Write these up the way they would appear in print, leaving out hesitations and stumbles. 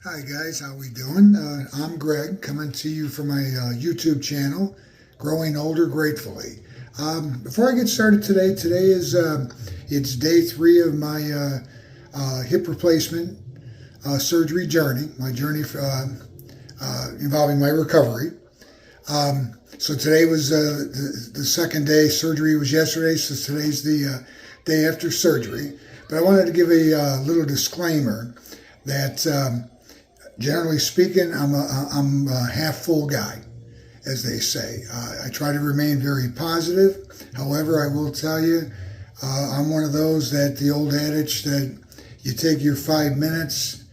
Hi guys, how we doing? I'm Greg, coming to you from my YouTube channel, Growing Older Gratefully. Before I get started today is it's day 3 of my hip replacement surgery journey. My journey involving my recovery. So today was the second day. Surgery was yesterday, so today's the day after surgery. But I wanted to give a little disclaimer that. Generally speaking, I'm a half full guy, as they say. I try to remain very positive. However, I will tell you, I'm one of those that the old adage that you take your 5 minutes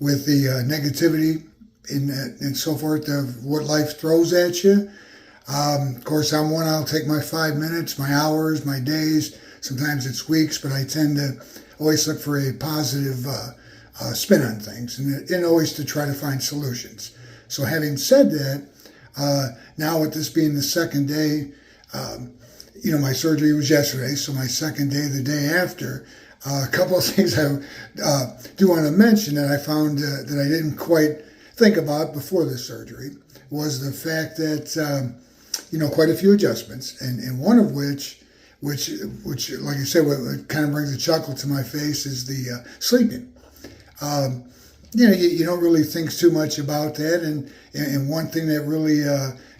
with the negativity and so forth of what life throws at you. Of course, I'm one, I'll take my 5 minutes, my hours, my days. Sometimes it's weeks, but I tend to always look for a positive spin on things and always to try to find solutions. So having said that, now with this being the second day, my surgery was yesterday, so my second day, the day after, a couple of things I do want to mention that I found that I didn't quite think about before the surgery was the fact that, quite a few adjustments, and one of which, like I said, what kind of brings a chuckle to my face is the sleeping. You don't really think too much about that. And one thing that really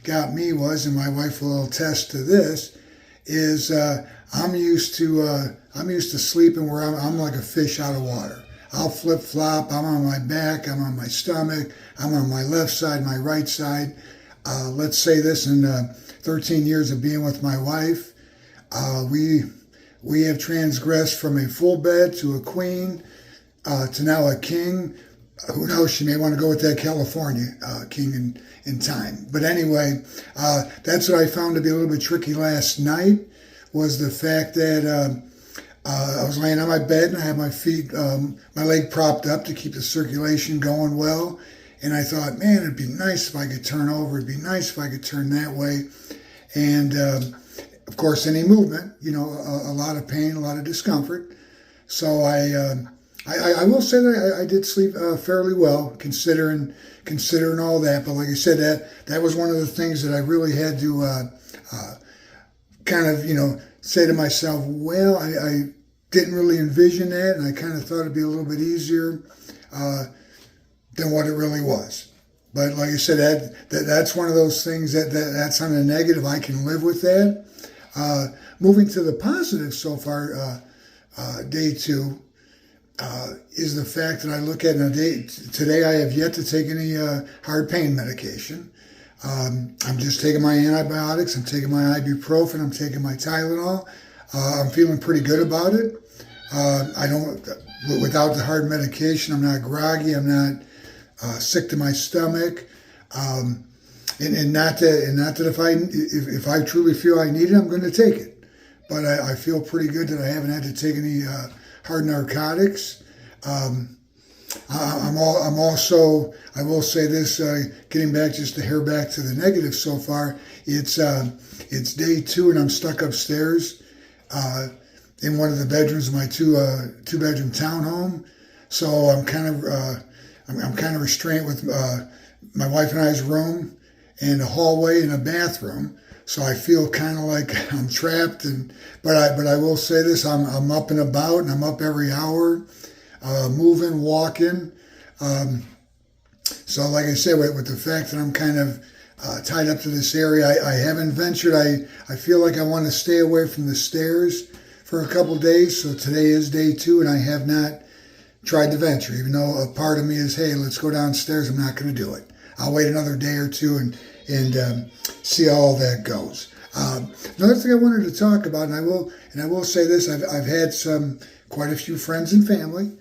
got me was, and my wife will attest to this, is I'm used to sleeping where I'm like a fish out of water. I'll flip flop. I'm on my back. I'm on my stomach. I'm on my left side, my right side. Let's say this: in 13 years of being with my wife, we have transgressed from a full bed to a queen. To now a king. Who knows, she may want to go with that California king in time. But anyway, that's what I found to be a little bit tricky last night, was the fact that I was laying on my bed and I had my feet, my leg propped up to keep the circulation going well. And I thought, man, it'd be nice if I could turn over. It'd be nice if I could turn that way. And of course, any movement, a lot of pain, a lot of discomfort. So I will say that I did sleep fairly well, considering all that. But like I said, that was one of the things that I really had to kind of say to myself. Well, I didn't really envision that, and I kind of thought it'd be a little bit easier than what it really was. But like I said, that's one of those things that's on the negative. I can live with that. Moving to the positive so far, day 2. Is the fact that I look at today I have yet to take any hard pain medication. I'm just taking my antibiotics, I'm taking my ibuprofen, I'm taking my Tylenol. I'm feeling pretty good about it. Without the hard medication, I'm not groggy, I'm not sick to my stomach. And not that if I truly feel I need it, I'm going to take it. But I feel pretty good that I haven't had to take any hard narcotics. I'm also, I will say this, getting back just a hair back to the negative so far, it's day 2 and I'm stuck upstairs in one of the bedrooms of my two-bedroom townhome. So I'm kind of restrained with my wife and I's room and a hallway and a bathroom. So I feel kind of like I'm trapped, but I will say this: I'm up and about, and I'm up every hour, moving, walking. So like I said, with the fact that I'm kind of tied up to this area, I haven't ventured. I feel like I want to stay away from the stairs for a couple days. So today is day 2, and I have not tried to venture, even though a part of me is, hey, let's go downstairs. I'm not going to do it. I'll wait another day or two and see how all that goes. Another thing I wanted to talk about, and I will say this: I've had quite a few friends and family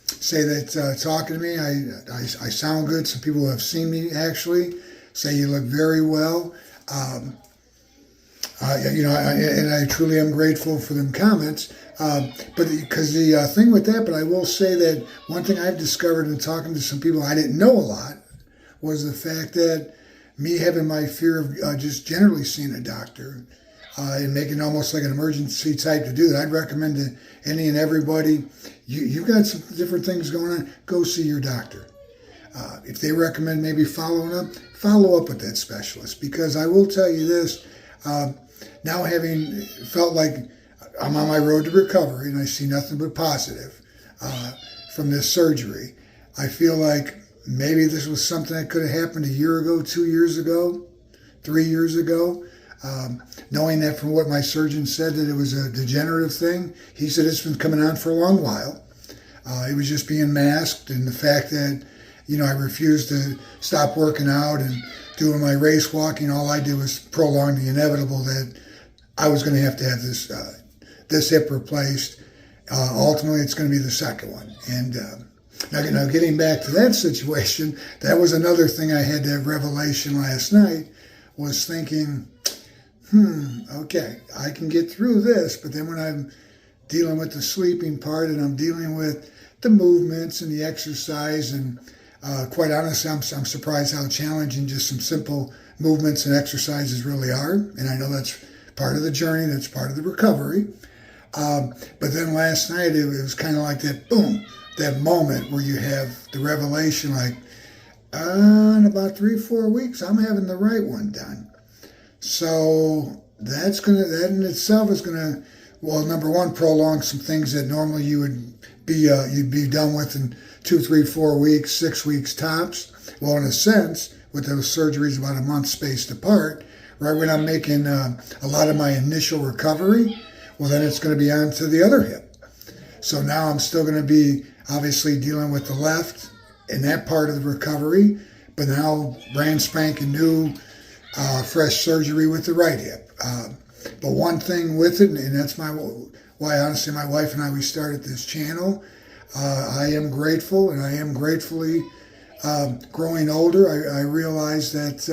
say that talking to me, I sound good. Some people who have seen me actually say you look very well. And I truly am grateful for them comments. But because the thing with that, but I will say that one thing I've discovered in talking to some people I didn't know a lot was the fact that me having my fear of just generally seeing a doctor and making almost like an emergency type to do that, I'd recommend to any and everybody, you've got some different things going on, go see your doctor. If they recommend maybe following up, follow up with that specialist, because I will tell you this, now having felt like I'm on my road to recovery and I see nothing but positive from this surgery, I feel like maybe this was something that could have happened a year ago, 2 years ago, 3 years ago. Knowing that from what my surgeon said that it was a degenerative thing, he said it's been coming on for a long while. It was just being masked, and the fact that, I refused to stop working out and doing my race walking, all I did was prolong the inevitable that I was going to have this hip replaced. Ultimately, it's going to be the second one. And now getting back to that situation, that was another thing I had that revelation last night, was thinking, okay, I can get through this, but then when I'm dealing with the sleeping part and I'm dealing with the movements and the exercise, and quite honestly, I'm surprised how challenging just some simple movements and exercises really are. And I know that's part of the journey, that's part of the recovery. But then last night, it was kind of like that, boom, that moment where you have the revelation, like, in about 3-4 weeks, I'm having the right one done. So that in itself is gonna, well, number one, prolong some things that normally you'd be done with in 2, 3, 4 weeks, 6 weeks tops. Well, in a sense, with those surgeries about a month spaced apart, right when I'm making a lot of my initial recovery, well, then it's going to be on to the other hip. So now I'm still going to be obviously dealing with the left in that part of the recovery, but now brand spanking new, fresh surgery with the right hip. But one thing with it, and that's why honestly my wife and I, we started this channel. I am grateful, and I am gratefully growing older. I realize that,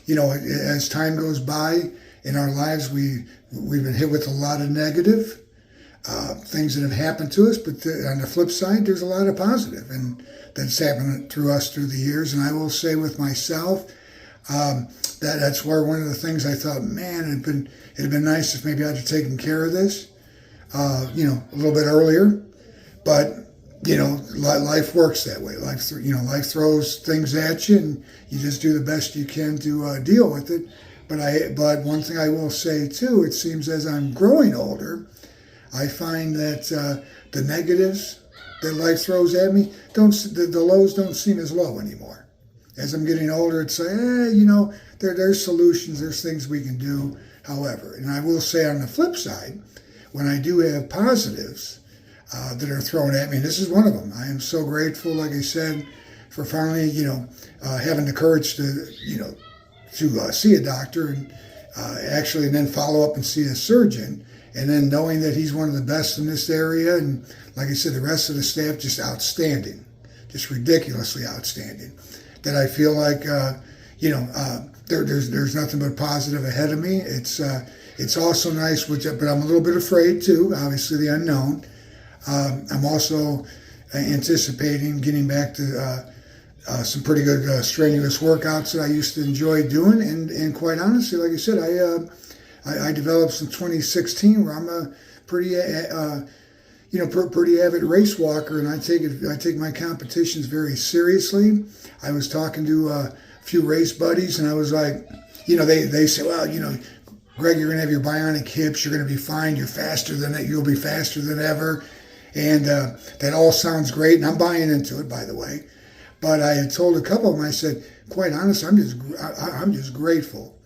as time goes by in our lives, we've been hit with a lot of negative things that have happened to us, but on the flip side, there's a lot of positive, and that's happened through us through the years. And I will say with myself, that's where one of the things I thought, man, it'd have been nice if maybe I'd have taken care of this, a little bit earlier. But life works that way. Life throws things at you, and you just do the best you can to deal with it. But one thing I will say too, it seems as I'm growing older, I find that the negatives that life throws at me, the lows don't seem as low anymore. As I'm getting older, it's like, there's solutions, there's things we can do. However, and I will say on the flip side, when I do have positives that are thrown at me, and this is one of them, I am so grateful, like I said, for finally, having the courage to see a doctor and and then follow up and see a surgeon, and then knowing that he's one of the best in this area, and like I said, the rest of the staff just outstanding, just ridiculously outstanding. That I feel like there's nothing but positive ahead of me. It's also nice, but I'm a little bit afraid too. Obviously, the unknown. I'm also anticipating getting back to some pretty good strenuous workouts that I used to enjoy doing, and quite honestly, like I said, I developed some 2016 where I'm a pretty pretty avid race walker, and I take my competitions very seriously. I was talking to a few race buddies, and I was like, they say, well, Greg, you're gonna have your bionic hips, you're gonna be fine, you're faster than it, you'll be faster than ever, and that all sounds great, and I'm buying into it, by the way. But I had told a couple of them, I said, quite honestly, I'm just grateful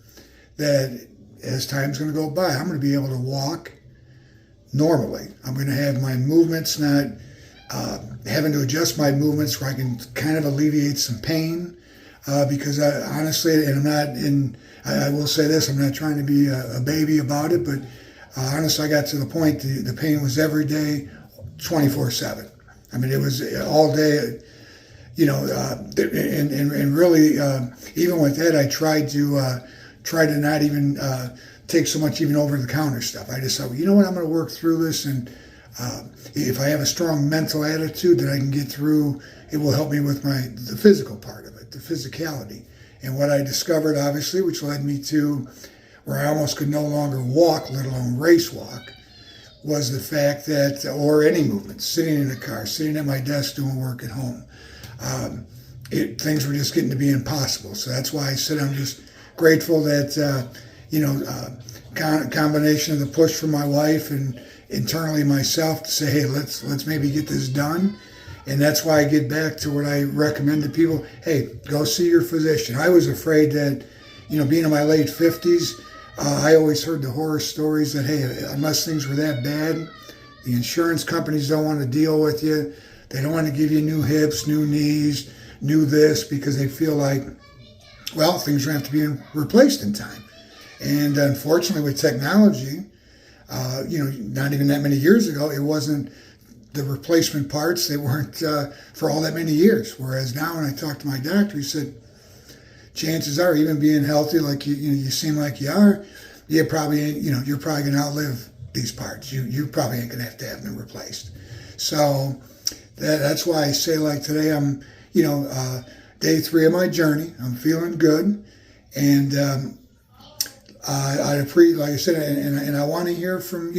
that as time's going to go by, I'm going to be able to walk normally. I'm going to have my movements not having to adjust my movements where I can kind of alleviate some pain. Because honestly, and I will say this, I'm not trying to be a baby about it, but honestly, I got to the point, the pain was every day, 24/7. I mean, it was all day. And really, even with that, I tried to not even take so much even over the counter stuff. I just thought, well, you know what, I'm going to work through this, and if I have a strong mental attitude that I can get through, it will help me with the physical part of it, the physicality. And what I discovered, obviously, which led me to where I almost could no longer walk, let alone race walk, was the fact that, or any movement, sitting in a car, sitting at my desk doing work at home, things were just getting to be impossible. So that's why I said I'm just grateful that, combination of the push from my wife and internally myself to say, hey, let's maybe get this done. And that's why I get back to what I recommend to people. Hey, go see your physician. I was afraid that, being in my late 50s, I always heard the horror stories that, hey, unless things were that bad, the insurance companies don't want to deal with you. They don't want to give you new hips, new knees, new this, because they feel like, well, things are going to have to be replaced in time. And unfortunately, with technology, not even that many years ago, it wasn't the replacement parts. They weren't for all that many years. Whereas now, when I talked to my doctor, he said, chances are, even being healthy, like you seem like you are, you're probably going to outlive these parts. You probably ain't going to have them replaced. So that's why I say, like today, I'm day 3 of my journey. I'm feeling good, and like I said, and I want to hear from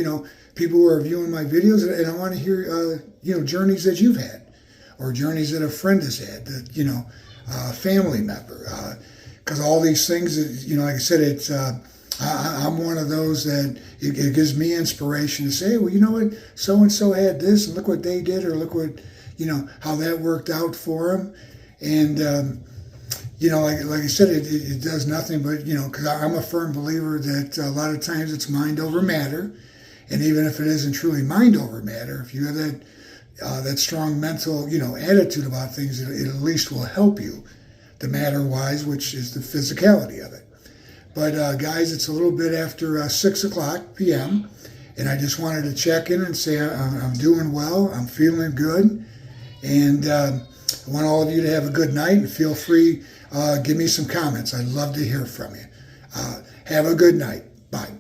people who are viewing my videos, and I want to hear journeys that you've had, or journeys that a friend has had, that family member, because all these things, like I said, it's I'm one of those that it gives me inspiration to say, well, you know what, so and so had this, and look what they did, or look what how that worked out for them. And like I said, it does nothing but because I'm a firm believer that a lot of times it's mind over matter. And even if it isn't truly mind over matter, if you have that strong mental attitude about things, it at least will help you, the matter-wise, which is the physicality of it. But guys, it's a little bit after 6 o'clock p.m., and I just wanted to check in and say I'm doing well, I'm feeling good, and I want all of you to have a good night, and feel free, give me some comments. I'd love to hear from you. Have a good night. Bye.